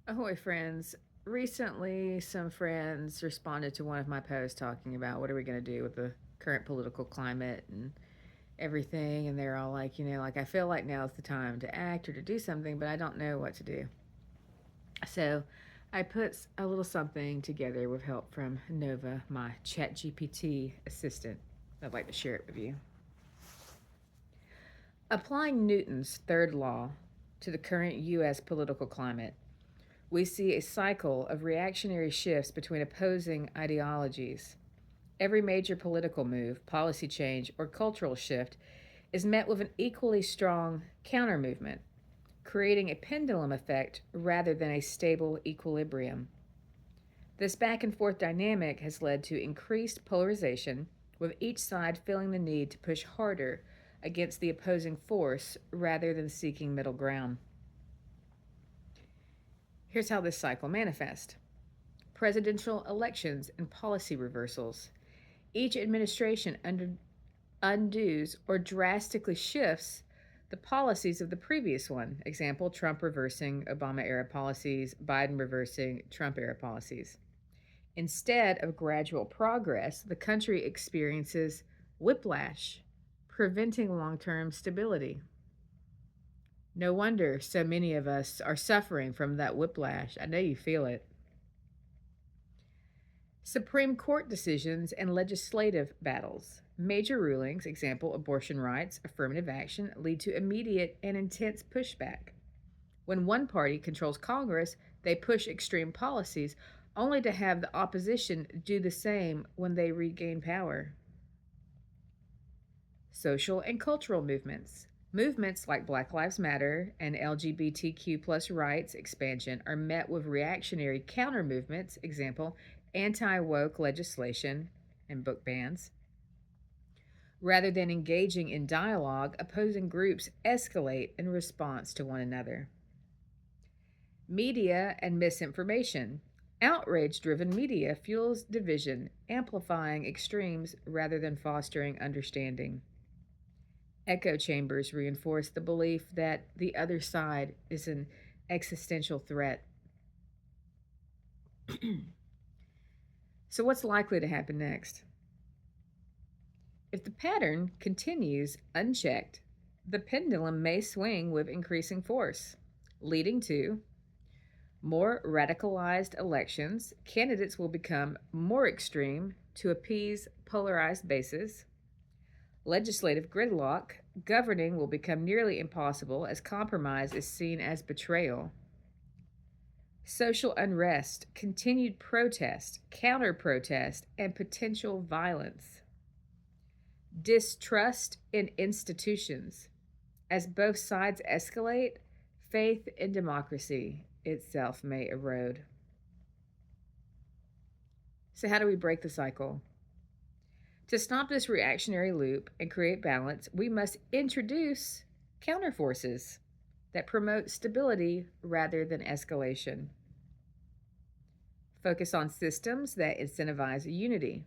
Ahoy, friends. Recently, some friends responded to one of my posts talking about what are we going to do with the current political climate and everything. And they're all like, I feel like now's the time to act or to do something, but I don't know what to do. So I put a little something together with help from Nova, my ChatGPT assistant. I'd like to share it with you. Applying Newton's third law to the current U.S. political climate, we see a cycle of reactionary shifts between opposing ideologies. Every major political move, policy change, or cultural shift is met with an equally strong counter movement, creating a pendulum effect rather than a stable equilibrium. This back and forth dynamic has led to increased polarization, with each side feeling the need to push harder against the opposing force rather than seeking middle ground. Here's how this cycle manifests: presidential elections and policy reversals. Each administration undoes or drastically shifts the policies of the previous one. Example: Trump reversing Obama era policies, Biden reversing Trump era policies. Instead of gradual progress, the country experiences whiplash, preventing long term stability. No wonder so many of us are suffering from that whiplash. I know you feel it. Supreme Court decisions and legislative battles. Major rulings, example abortion rights, affirmative action, lead to immediate and intense pushback. When one party controls Congress, they push extreme policies only to have the opposition do the same when they regain power. Social and cultural movements. Movements like Black Lives Matter and LGBTQ plus rights expansion are met with reactionary counter movements, example, anti woke legislation and book bans. Rather than engaging in dialogue, opposing groups escalate in response to one another. Media and misinformation. Outrage driven media fuels division, amplifying extremes rather than fostering understanding. Echo chambers reinforce the belief that the other side is an existential threat. So, what's likely to happen next? If the pattern continues unchecked, the pendulum may swing with increasing force, leading to more radicalized elections. Candidates will become more extreme to appease polarized bases. Legislative gridlock. Governing will become nearly impossible as compromise is seen as betrayal. Social unrest, continued protest, counter protest, and potential violence. Distrust in institutions. As both sides escalate, faith in democracy itself may erode. So, how do we break the cycle? To stop this reactionary loop and create balance, we must introduce counterforces that promote stability rather than escalation. Focus on systems that incentivize unity.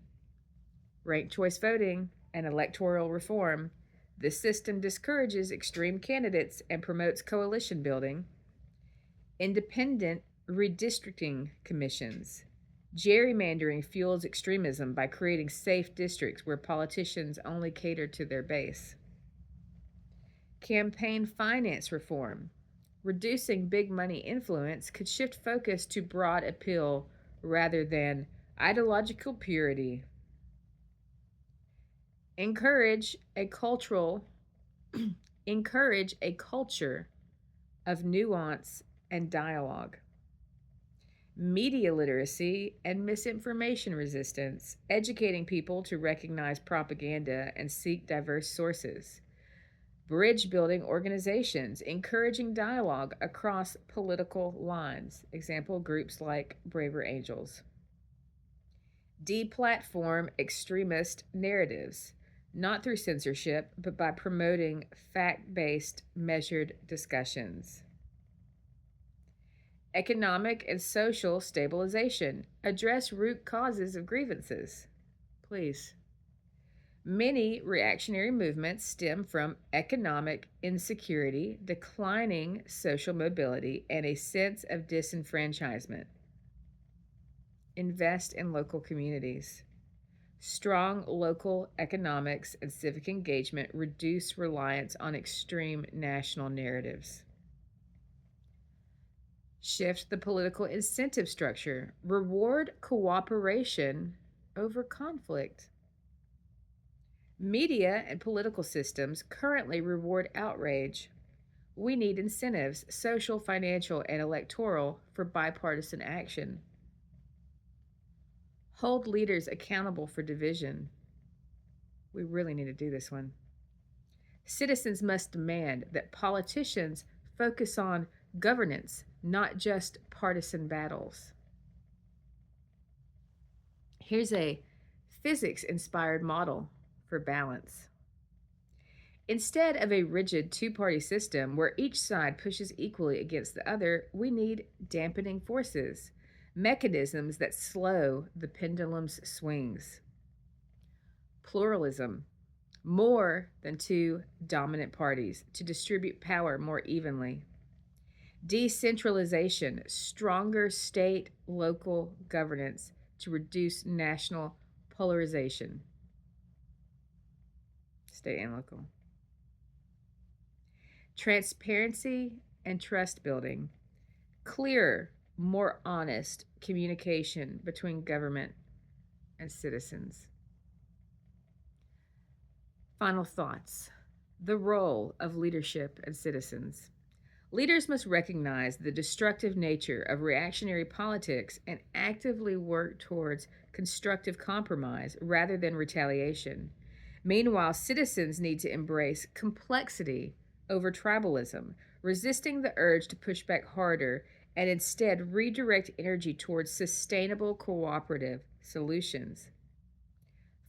Ranked choice voting and electoral reform. This system discourages extreme candidates and promotes coalition building. Independent redistricting commissions. Gerrymandering fuels extremism by creating safe districts where politicians only cater to their base. Campaign finance reform. Reducing big money influence could shift focus to broad appeal rather than ideological purity. Encourage a cultural encourage a culture of nuance and dialogue. Media literacy and misinformation resistance, educating people to recognize propaganda and seek diverse sources. Bridge building organizations, encouraging dialogue across political lines. Example, groups like Braver Angels. Deplatform extremist narratives, not through censorship, but by promoting fact based, measured discussions. Economic and social stabilization, address root causes of grievances. Please. Many reactionary movements stem from economic insecurity, declining social mobility, and a sense of disenfranchisement. Invest in local communities. Strong local economics and civic engagement reduce reliance on extreme national narratives. Shift the political incentive structure. Reward cooperation over conflict. Media and political systems currently reward outrage. We need incentives, social, financial, and electoral, for bipartisan action. Hold leaders accountable for division. We really need to do this one. Citizens must demand that politicians focus on governance, not just partisan battles. Here's a physics inspired model for balance. Instead of a rigid two-party system where each side pushes equally against the other, we need dampening forces, mechanisms that slow the pendulum's swings. Pluralism, more than two dominant parties to distribute power more evenly. Decentralization, stronger state local governance to reduce national polarization. State and local. Transparency and trust building. Clearer, more honest communication between government and citizens. Final thoughts. The role of leadership and citizens. Leaders must recognize the destructive nature of reactionary politics and actively work towards constructive compromise rather than retaliation. Meanwhile, citizens need to embrace complexity over tribalism, resisting the urge to push back harder and instead redirect energy towards sustainable cooperative solutions.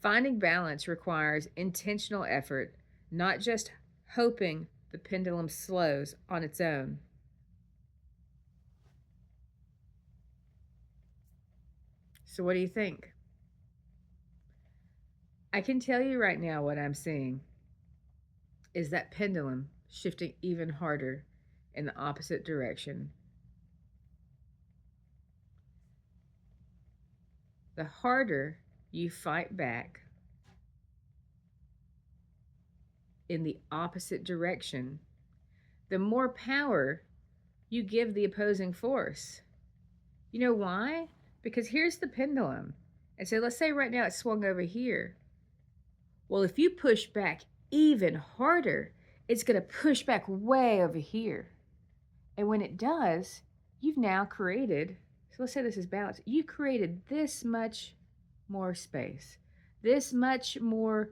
Finding balance requires intentional effort, not just hoping the pendulum slows on its own. So, what do you think? I can tell you right now what I'm seeing is that pendulum shifting even harder in the opposite direction. The harder you fight back in the opposite direction, the more power you give the opposing force. You know why? Because here's the pendulum. And so let's say right now it's swung over here. Well, if you push back even harder, it's going to push back way over here. And when it does, you've now created, so let's say this is balance, you created this much more space, this much more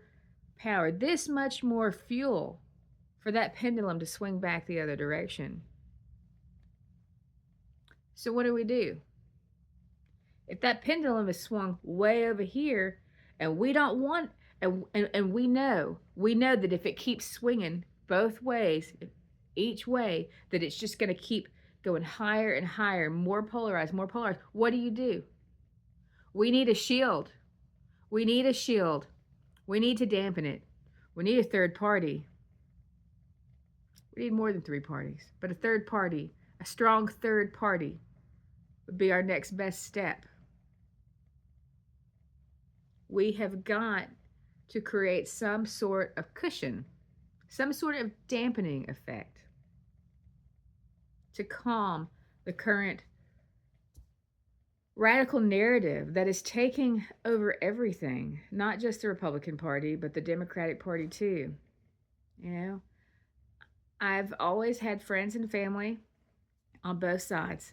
power, this much more fuel for that pendulum to swing back the other direction. So what do? If that pendulum is swung way over here and we don't want, and we know that if it keeps swinging both ways, each way, that it's just going to keep going higher and higher, more polarized, what do? We need a shield. We need a shield. We need to dampen it. We need a third party. We need more than three parties, but a third party, a strong third party would be our next best step. We have got to create some sort of cushion, some sort of dampening effect to calm the current radical narrative that is taking over everything, not just the Republican Party, but the Democratic Party too. You know, I've always had friends and family on both sides.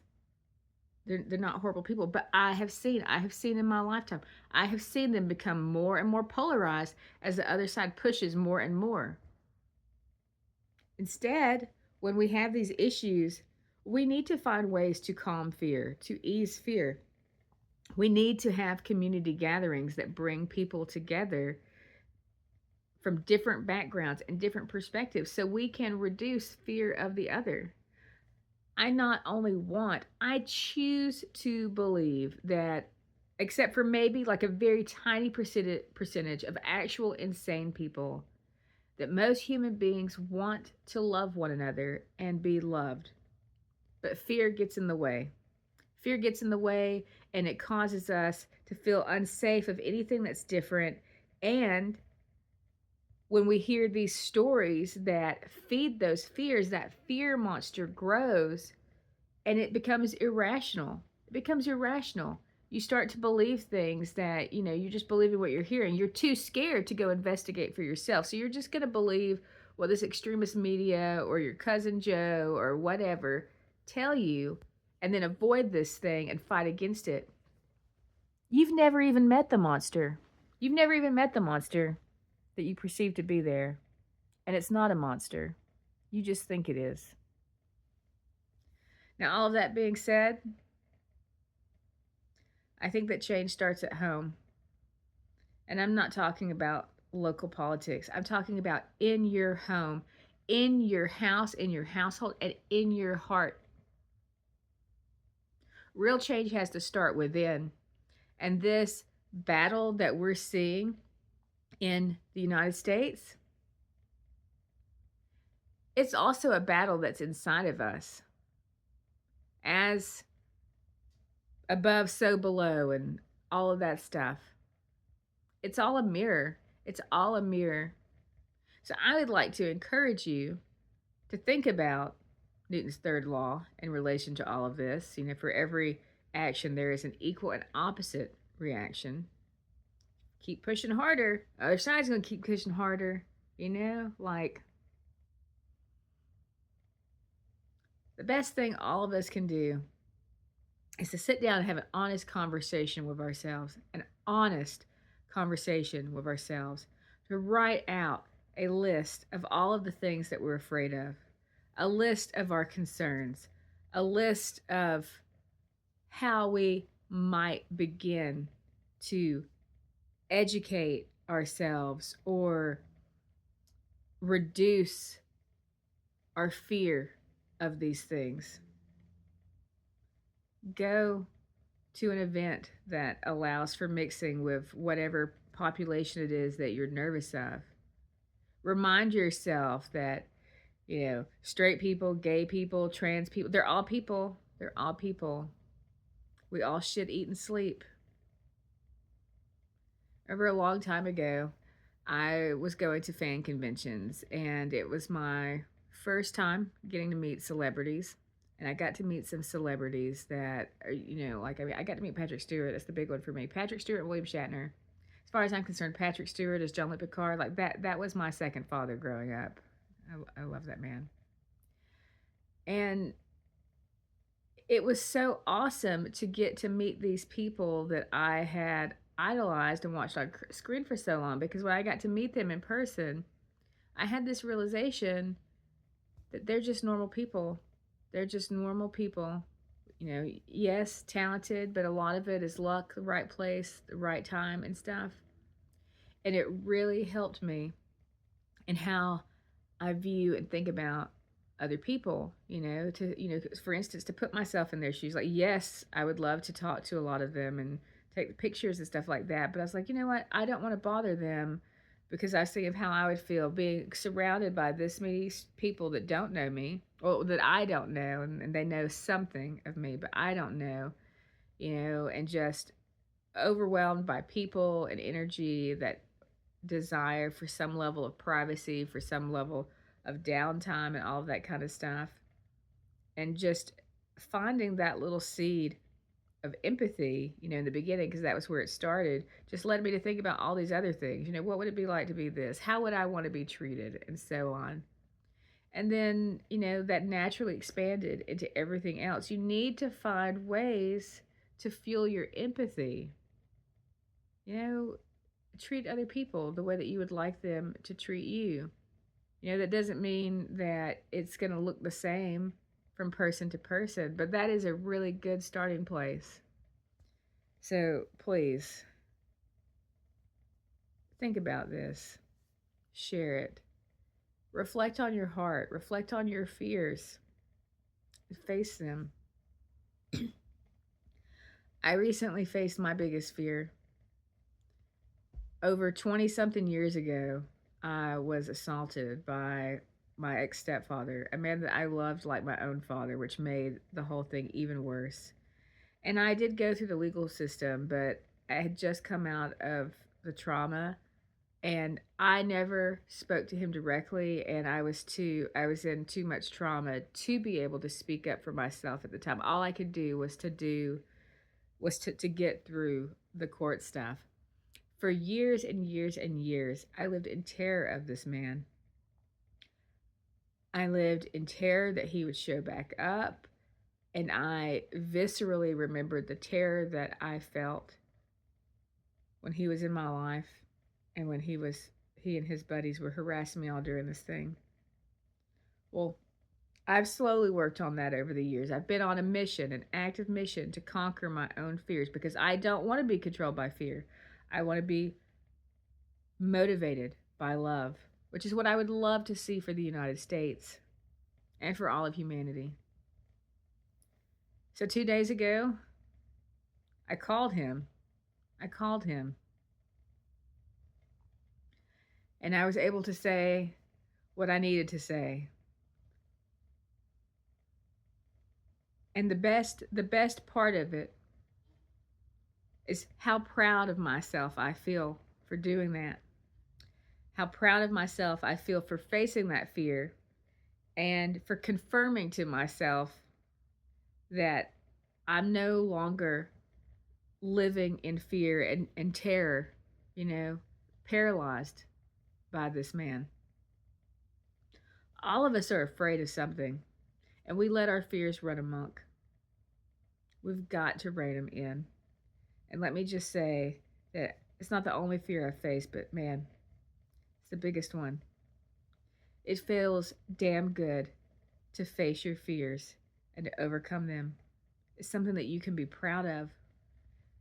They're not horrible people, but I have seen in my lifetime, I have seen them become more and more polarized as the other side pushes more and more. Instead, when we have these issues, we need to find ways to calm fear, to ease fear. We need to have community gatherings that bring people together from different backgrounds and different perspectives so we can reduce fear of the other. I choose to believe that except for maybe like a very tiny percentage of actual insane people, that most human beings want to love one another and be loved. But fear gets in the way. Fear gets in the way, and it causes us to feel unsafe of anything that's different. And when we hear these stories that feed those fears, that fear monster grows and it becomes irrational. It becomes irrational. You start to believe things that, you just believe in what you're hearing. You're too scared to go investigate for yourself. So you're just going to believe what this extremist media or your cousin Joe or whatever tell you, and then avoid this thing and fight against it. You've never even met the monster. You've never even met the monster that you perceive to be there. And it's not a monster. You just think it is. Now, all of that being said, I think that change starts at home. And I'm not talking about local politics. I'm talking about in your home, in your house, in your household, and in your heart. Real change has to start within. And this battle that we're seeing in the United States, it's also a battle that's inside of us. As above, so below, and all of that stuff. It's all a mirror. It's all a mirror. So I would like to encourage you to think about Newton's third law in relation to all of this. For every action, there is an equal and opposite reaction. Keep pushing harder. Other side's going to keep pushing harder. Like the best thing all of us can do is to sit down and have an honest conversation with ourselves, an honest conversation with ourselves, to write out a list of all of the things that we're afraid of, a list of our concerns, a list of how we might begin to educate ourselves or reduce our fear of these things. Go to an event that allows for mixing with whatever population it is that you're nervous of. Remind yourself that, straight people, gay people, trans people, they're all people. They're all people. We all shit, eat, and sleep. Remember a long time ago, I was going to fan conventions, and it was my first time getting to meet celebrities. And I got to meet some celebrities that are, I got to meet Patrick Stewart. That's the big one for me. Patrick Stewart and William Shatner. As far as I'm concerned, Patrick Stewart is Jean-Luc Picard. Like that was my second father growing up. I love that man. And it was so awesome to get to meet these people that I had idolized and watched on screen for so long, because when I got to meet them in person, I had this realization that they're just normal people. They're just normal people. Yes, talented, but a lot of it is luck, the right place, the right time, and stuff. And it really helped me in how I view and think about other people, for instance, to put myself in their shoes. Like, yes, I would love to talk to a lot of them and take pictures and stuff like that. But I was like, you know what? I don't want to bother them, because I was thinking of how I would feel being surrounded by this many people that don't know me, or that I don't know, and they know something of me, but I don't know, and just overwhelmed by people and energy that desire for some level of privacy, for some level of downtime, and all of that kind of stuff. And just finding that little seed of empathy, in the beginning, because that was where it started, just led me to think about all these other things. What would it be like to be this? How would I want to be treated? And so on. And then, that naturally expanded into everything else. You need to find ways to fuel your empathy. Treat other people the way that you would like them to treat you. That doesn't mean that it's going to look the same from person to person, but that is a really good starting place. So please, think about this. Share it. Reflect on your heart. Reflect on your fears. Face them. I recently faced my biggest fear. Over 20 something years ago, I was assaulted by my ex stepfather, a man that I loved like my own father, which made the whole thing even worse. And I did go through the legal system, but I had just come out of the trauma, and I never spoke to him directly, and I was in too much trauma to be able to speak up for myself at the time. All I could do was to get through the court stuff. For years and years and years, I lived in terror of this man. I lived in terror that he would show back up, and I viscerally remembered the terror that I felt when he was in my life and when he and his buddies were harassing me all during this thing. Well, I've slowly worked on that over the years. I've been on a mission, an active mission to conquer my own fears because I don't want to be controlled by fear. I want to be motivated by love, which is what I would love to see for the United States and for all of humanity. So 2 days ago, I called him. I called him. And I was able to say what I needed to say. And the best part of it is how proud of myself I feel for doing that. How proud of myself I feel for facing that fear and for confirming to myself that I'm no longer living in fear and terror, paralyzed by this man. All of us are afraid of something, and we let our fears run amok. We've got to rein them in. And let me just say that it's not the only fear I face, but man, it's the biggest one. It feels damn good to face your fears and to overcome them. It's something that you can be proud of.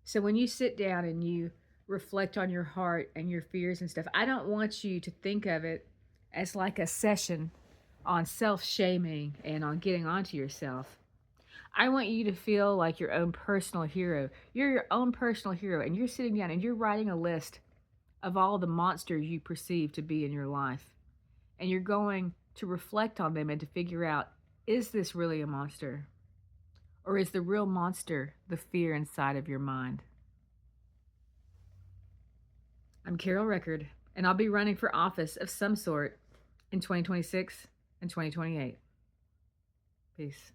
So when you sit down and you reflect on your heart and your fears and stuff, I don't want you to think of it as like a session on self shaming and on getting onto yourself. I want you to feel like your own personal hero. You're your own personal hero, and you're sitting down and you're writing a list of all the monsters you perceive to be in your life. And you're going to reflect on them and to figure out, is this really a monster? Or is the real monster the fear inside of your mind? I'm Carol Record, and I'll be running for office of some sort in 2026 and 2028. Peace.